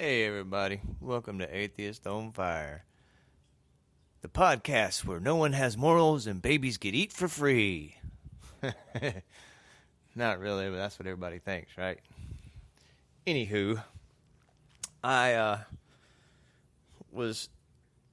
Hey everybody, welcome to Atheist on Fire, the podcast where no one has morals and babies get eat for free. Not really, but that's what everybody thinks, right? Anywho, I was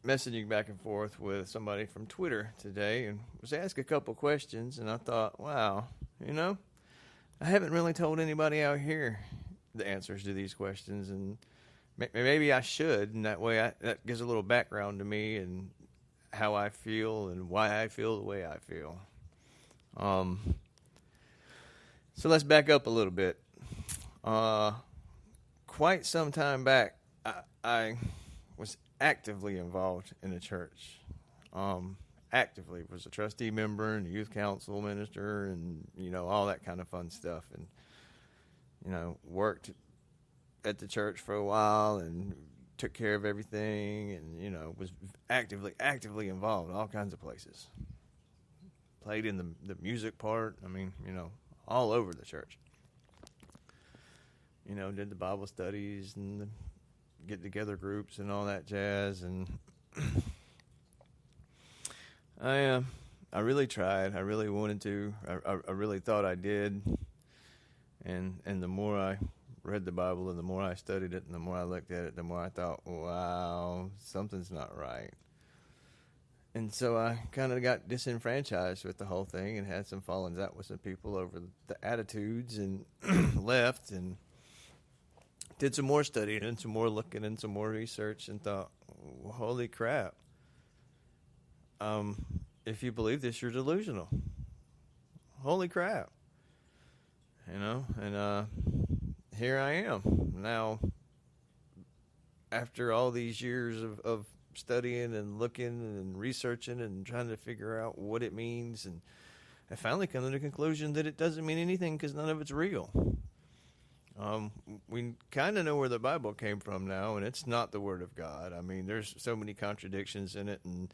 messaging back and forth with somebody from Twitter today and was asked a couple questions, and I thought, wow, I haven't really told anybody out here the answers to these questions, and maybe I should, and that way that gives a little background to me and how I feel and why I feel the way I feel. So let's back up a little bit. Quite some time back, I was actively involved in the church. Actively was a trustee member and a youth council minister and, all that kind of fun stuff. And, worked at the church for a while and took care of everything and, was actively involved in all kinds of places. Played in the music part. All over the church. Did the Bible studies and the get-together groups and all that jazz. And I really tried. I really wanted to. I really thought I did. And the more I read the Bible and the more I studied it and the more I looked at it, the more I thought, wow, something's not right. And so I kind of got disenfranchised with the whole thing and had some fallings out with some people over the attitudes and left and did some more studying and some more looking and some more research and thought, holy crap. If you believe this, you're delusional. Holy crap. And here I am now after all these years of studying and looking and researching and trying to figure out what it means, and I finally come to the conclusion that it doesn't mean anything because none of it's real. We kind of know where the Bible came from now, and it's not the Word of God. There's so many contradictions in it and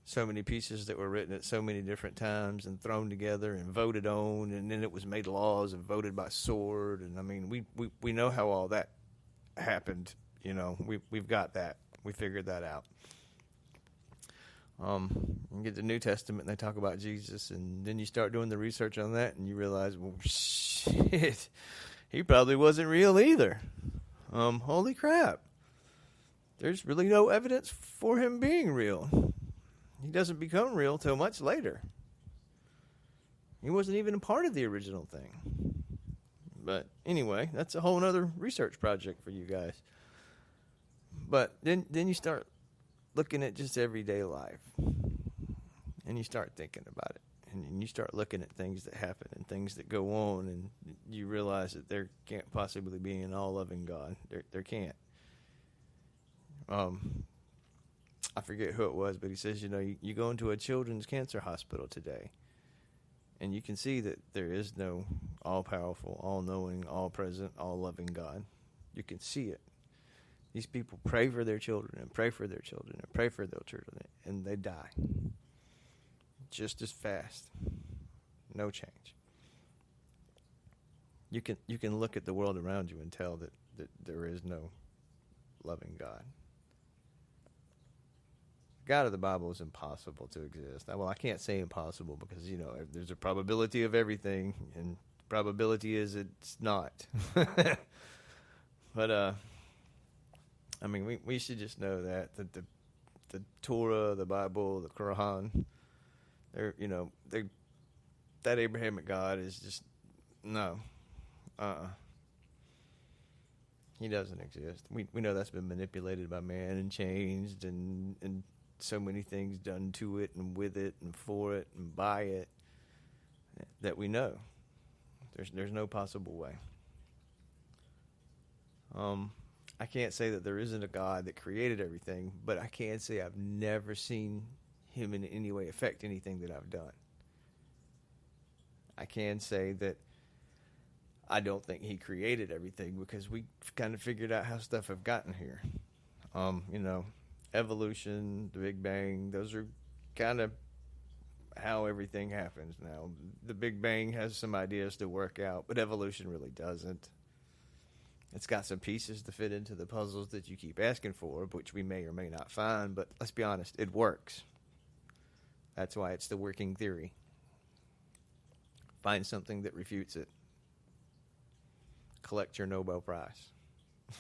so many pieces that were written at so many different times and thrown together and voted on, and then it was made laws and voted by sword. And we know how all that happened. We've got that. We figured that out. You get the New Testament and they talk about Jesus, and then you start doing the research on that and you realize, well, shit, he probably wasn't real either. Holy crap. There's really no evidence for him being real. He doesn't become real till much later. He wasn't even a part of the original thing. But anyway, that's a whole other research project for you guys. But then you start looking at just everyday life. And you start thinking about it. And you start looking at things that happen and things that go on. And you realize that there can't possibly be an all-loving God. There can't. I forget who it was, but he says, you go into a children's cancer hospital today, and you can see that there is no all-powerful, all-knowing, all-present, all-loving God. You can see it. These people pray for their children and pray for their children and pray for their children, and they die just as fast. No change. You can look at the world around you and tell that there is no loving God. God of the Bible is impossible to exist. Well, I can't say impossible because, there's a probability of everything, and probability is it's not. But, we should just know that the Torah, the Bible, the Quran, that Abrahamic God is just, no. He doesn't exist. We know that's been manipulated by man and changed and so many things done to it and with it and for it and by it that we know. There's no possible way. I can't say that there isn't a God that created everything, but I can say I've never seen him in any way affect anything that I've done. I can say that I don't think he created everything because we kind of figured out how stuff have gotten here. Evolution, the Big Bang, those are kind of how everything happens now. The Big Bang has some ideas to work out, but evolution really doesn't. It's got some pieces to fit into the puzzles that you keep asking for, which we may or may not find, but let's be honest, it works. That's why it's the working theory. Find something that refutes it. Collect your Nobel Prize.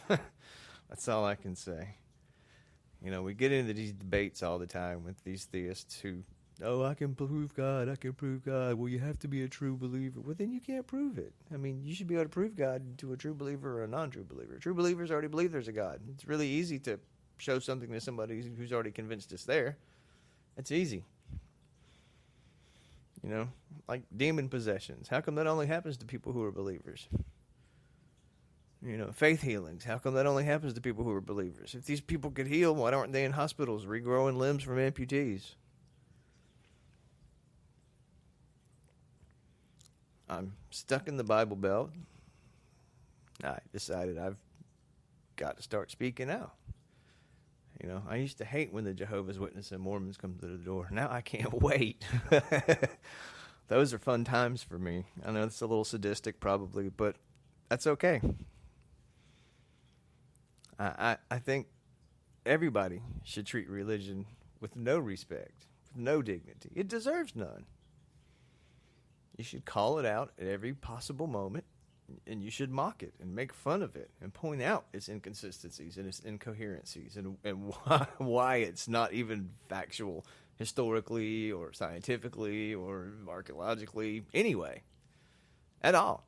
That's all I can say. You know, we get into these debates all the time with these theists who, oh, I can prove God, I can prove God. Well, you have to be a true believer. Well, then you can't prove it. I mean, you should be able to prove God to a true believer or a non-true believer. True believers already believe there's a God. It's really easy to show something to somebody who's already convinced it's there. It's easy. You know, like demon possessions. How come that only happens to people who are believers? You know, faith healings. How come that only happens to people who are believers? If these people could heal, why aren't they in hospitals regrowing limbs from amputees? I'm stuck in the Bible Belt. I decided I've got to start speaking out. You know, I used to hate when the Jehovah's Witnesses and Mormons come to the door. Now I can't wait. Those are fun times for me. I know it's a little sadistic probably, but that's okay. I think everybody should treat religion with no respect, with no dignity. It deserves none. You should call it out at every possible moment, and you should mock it and make fun of it and point out its inconsistencies and its incoherencies and why it's not even factual historically or scientifically or archaeologically anyway at all.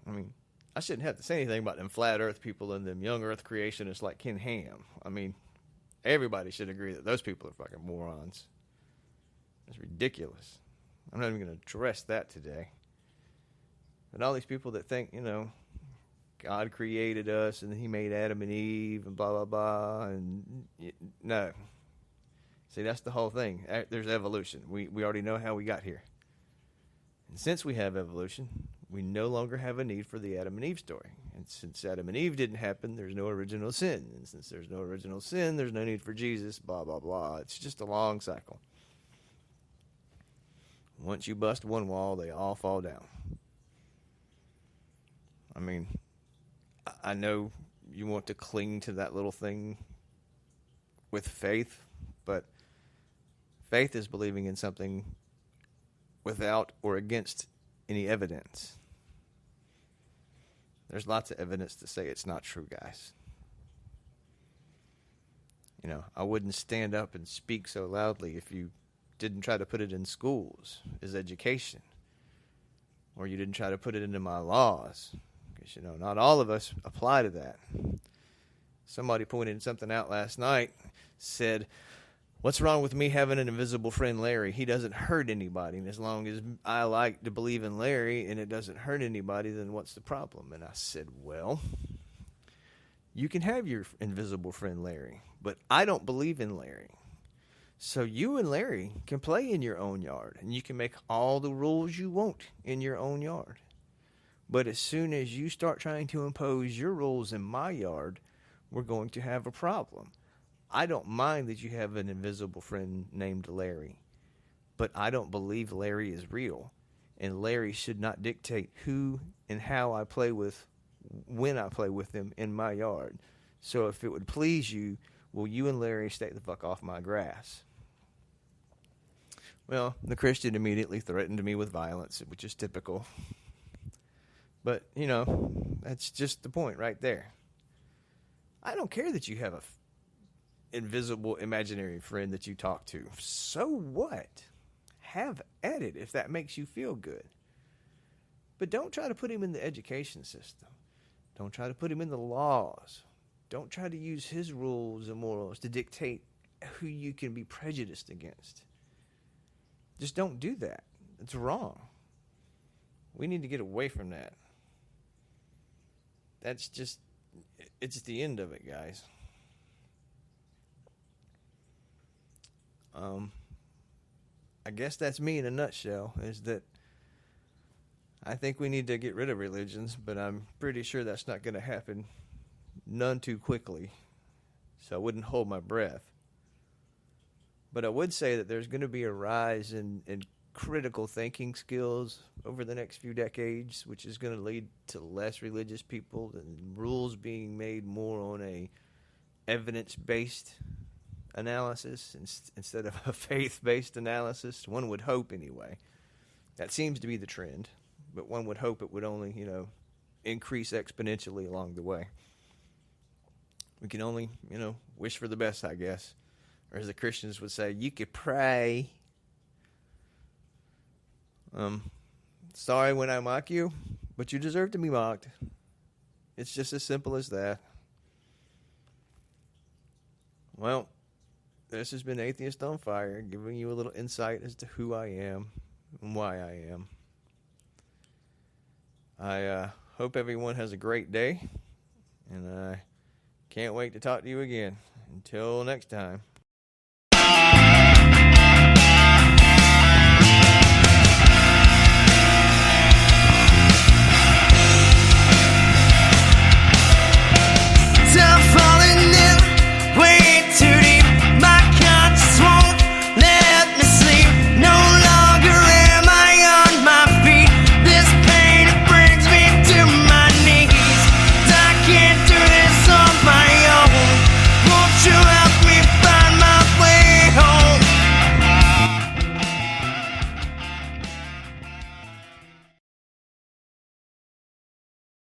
I mean, I shouldn't have to say anything about them flat earth people and them young earth creationists like Ken Ham. I mean, everybody should agree that those people are fucking morons. It's ridiculous. I'm not even going to address that today. And all these people that think, you know, God created us and he made Adam and Eve and blah, blah, blah. And no. See, that's the whole thing. There's evolution. We already know how we got here. And since we have evolution, we no longer have a need for the Adam and Eve story. And since Adam and Eve didn't happen, there's no original sin. And since there's no original sin, there's no need for Jesus, blah, blah, blah. It's just a long cycle. Once you bust one wall, they all fall down. I mean, I know you want to cling to that little thing with faith, but faith is believing in something without or against any evidence. There's lots of evidence to say it's not true, guys. You know, I wouldn't stand up and speak so loudly if you didn't try to put it in schools as education, or you didn't try to put it into my laws, because, you know, not all of us apply to that. Somebody pointed something out last night, said, what's wrong with me having an invisible friend Larry? He doesn't hurt anybody, and as long as I like to believe in Larry and it doesn't hurt anybody, then what's the problem? And I said, well, you can have your invisible friend Larry, but I don't believe in Larry. So you and Larry can play in your own yard, and you can make all the rules you want in your own yard. But as soon as you start trying to impose your rules in my yard, we're going to have a problem. I don't mind that you have an invisible friend named Larry, but I don't believe Larry is real, and Larry should not dictate who and how I play with, when I play with him in my yard. So if it would please you, will you and Larry stay the fuck off my grass? Well, the Christian immediately threatened me with violence, which is typical. But, you know, that's just the point right there. I don't care that you have a invisible imaginary friend that you talk to. So what? Have at it if that makes you feel good. But don't try to put him in the education system. Don't try to put him in the laws. Don't try to use his rules and morals to dictate who you can be prejudiced against. Just don't do that. It's wrong. We need to get away from that. That's just, it's the end of it, guys. I guess that's me in a nutshell, is that I think we need to get rid of religions, but I'm pretty sure that's not going to happen none too quickly. So I wouldn't hold my breath. But I would say that there's going to be a rise in critical thinking skills over the next few decades, which is going to lead to less religious people and rules being made more on a evidence-based analysis instead of a faith-based analysis. One would hope, anyway. That seems to be the trend, but one would hope it would only, increase exponentially along the way. We can only, wish for the best, I guess. Or as the Christians would say, you could pray. Sorry when I mock you, but you deserve to be mocked. It's just as simple as that. Well, this has been Atheist on Fire, giving you a little insight as to who I am and why I am. I hope everyone has a great day, and I can't wait to talk to you again. Until next time.